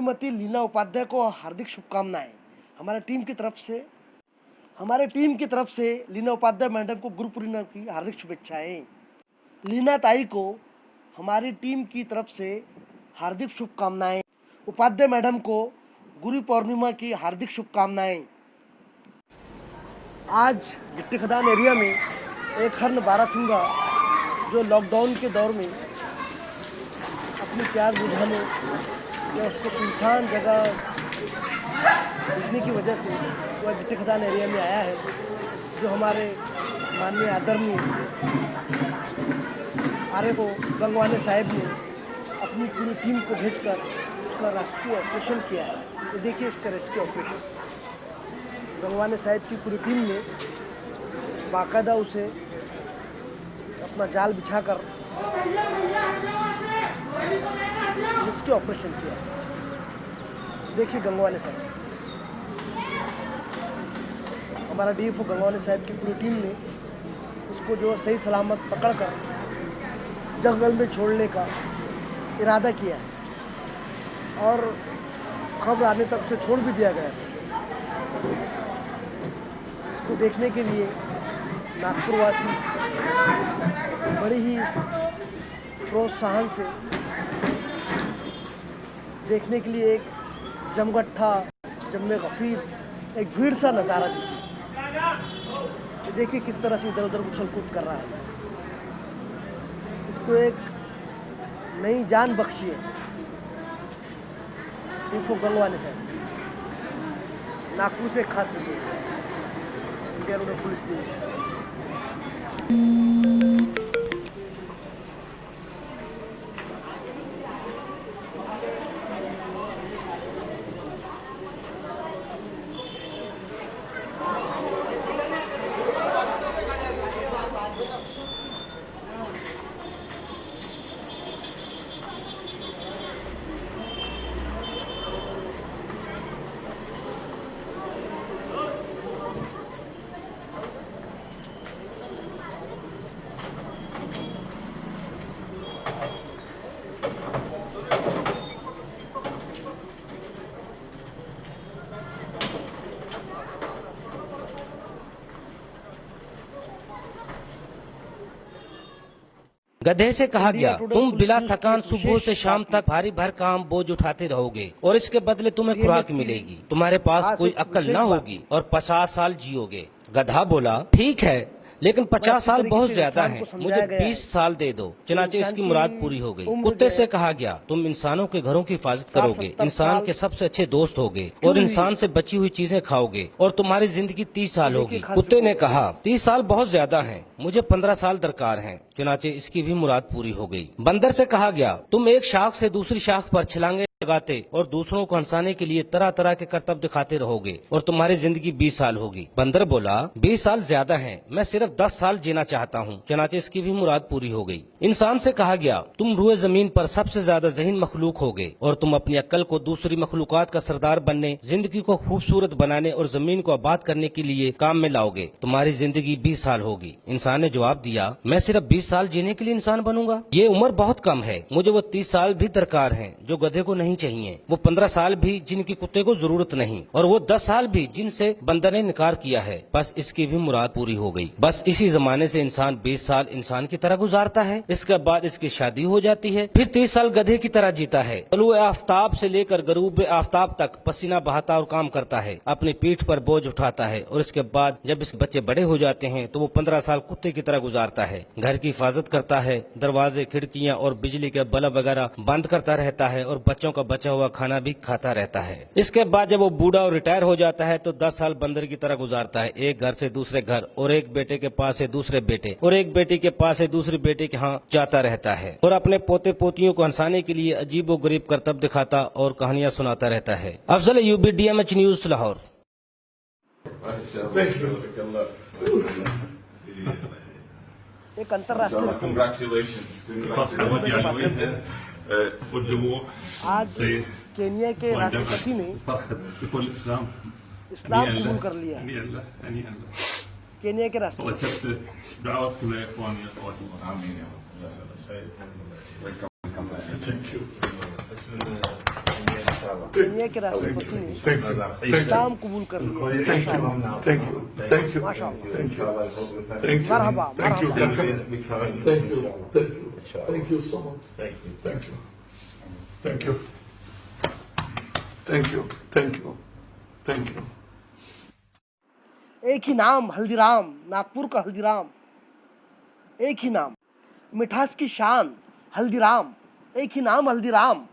श्रीमती लीना उपाध्याय को हार्दिक शुभकामनाएं। हमारे टीम की तरफ से लीना उपाध्याय मैडम को गुरु पूर्णिमा की हार्दिक शुभेच्छाएं। लीना ताई को हमारी टीम की तरफ से हार्दिक शुभकामनाएं। उपाध्याय मैडम को गुरु पूर्णिमा की हार्दिक शुभकामनाएं। आज गिट्टी खदान एरिया में एक हरण बारासिंगा जो लॉकडाउन के दौर में अपनी प्यास बुझाने या उसको सुनसान जगह देखने की वजह से वह गिट्टी खदान एरिया में आया है, जो हमारे माननीय आदरणीय RFO गंगवाने साहब ने अपनी पूरी टीम को भेजकर उसका रेस्क्यू ऑपरेशन किया है। तो देखिए इसका रेस्क्यू ऑपरेशन गंगवाने साहब की पूरी टीम ने बाकायदा उसे अपना जाल बिछाकर रेस्क्यू ऑपरेशन किया। देखिए गंगवाने साहब, हमारा DFO गंगवाने साहब की पूरी टीम ने उसको जो सही सलामत पकड़कर जंगल में छोड़ने का इरादा किया है और खबर आने तक उसे छोड़ भी दिया गया है। इसको देखने के लिए नागपुर वासी बड़ी ही प्रोत्साहन से देखने के लिए एक जमगट्ठा जम्मे गफीर एक भीड़ सा नज़ारा दीजिए। देखिए किस तरह से इधर उधर उछल कूद कर रहा है। इसको एक नई जान बख्शी है DFO गंगवाने साहब। नागपुर से खास report, India road police news. गधे से कहा गया, तुम बिला थकान सुबह से शाम तक भारी भर काम बोझ उठाते रहोगे और इसके बदले तुम्हें खुराक मिलेगी। तुम्हारे पास कोई अक्ल न होगी और 50 साल जियोगे। गधा बोला, ठीक है, लेकिन 50 साल बहुत ज्यादा हैं, मुझे 20 साल दे दो। चनाचे इसकी मुराद पूरी हो गई। कुत्ते से कहा गया, तुम इंसानों के घरों की हिफाजत करोगे, इंसान के सबसे अच्छे दोस्त होगे और इंसान से बची हुई चीजें खाओगे और तुम्हारी जिंदगी 30 साल होगी। कुत्ते ने कहा, 30 साल बहुत ज्यादा हैं, मुझे 15 साल दरकार हैं। चनाचे इसकी भी मुराद पूरी हो गई। बंदर से कहा गया, तुम एक शाख से दूसरी शाख पर छलांगे लगाते और दूसरों को हंसाने के लिए तरह तरह के करतब दिखाते रहोगे और तुम्हारी जिंदगी 20 साल होगी। बंदर बोला, 20 साल ज्यादा हैं, मैं सिर्फ 10 साल जीना चाहता हूँ। चनाचे इसकी भी मुराद पूरी हो गई। इंसान से कहा गया, तुम रूए जमीन पर सबसे ज्यादा ज़हीन मखलूक होगे और तुम अपनी अक्ल को दूसरी मखलूकात का सरदार बनने, जिंदगी को खूबसूरत बनाने और जमीन को आबाद करने के लिए काम में लाओगे। तुम्हारी जिंदगी 20 साल होगी। इंसान ने जवाब दिया, मैं सिर्फ 20 साल जीने के लिए इंसान बनूंगा? ये उम्र बहुत कम है, मुझे वो 30 साल भी दरकार हैं जो गधे को नहीं चाहिए, वो 15 साल भी जिनकी कुत्ते को जरूरत नहीं और वो 10 साल भी जिनसे बंदर ने इनकार किया है। बस इसकी भी मुराद पूरी हो गई। बस इसी जमाने से इंसान 20 साल इंसान की तरह गुजारता है, इसके बाद इसकी शादी हो जाती है, फिर 30 साल गधे की तरह जीता है। तलुए आफ्ताब से लेकर गरूब आफ्ताब तक पसीना बहाता और काम करता है, अपनी पीठ पर बोझ उठाता है और इसके बाद जब इसके बच्चे बड़े हो जाते हैं तो वो 15 साल कुत्ते की तरह गुजारता है। घर की हिफाजत करता है, दरवाजे, खिड़कियां और बिजली के बल्ब वगैरह बंद करता रहता है और बच्चों का बचा हुआ खाना भी खाता रहता है। इसके बाद जब वो बूढ़ा और रिटायर हो जाता है तो 10 साल बंदर की तरह गुजारता है, एक घर से दूसरे घर और एक बेटे के पास से दूसरे बेटे और एक बेटी के पास से दूसरी बेटे के यहाँ जाता रहता है और अपने पोते पोतियों को हंसाने के लिए अजीब व गरीब करतब दिखाता और कहानियां सुनाता रहता है। Afzal Ayubi, DMH news, Lahore. एक अंतर्राष्ट्रीय आज केन्या के राष्ट्रपति ने इस्लाम कबूल कर लिया। केन्या के राष्ट्रपति दुनिया के राष्ट्रपति ने Thank you. Thank you. इस्लाम कबूल कर लिया। Thank you. Thank you. Thank you. माशाअल्लाह। Thank you. Thank you. Marhaba, Thank you. Marhaba. Thank you. Thank you. Thank you so much. Thank you. Thank you. Thank you. Thank you. Thank you. Thank you. एक ही नाम हल्दीराम, नागपुर का हल्दीराम, एक ही नाम, मिठास की शान हल्दीराम, एक ही नाम हल्दीराम।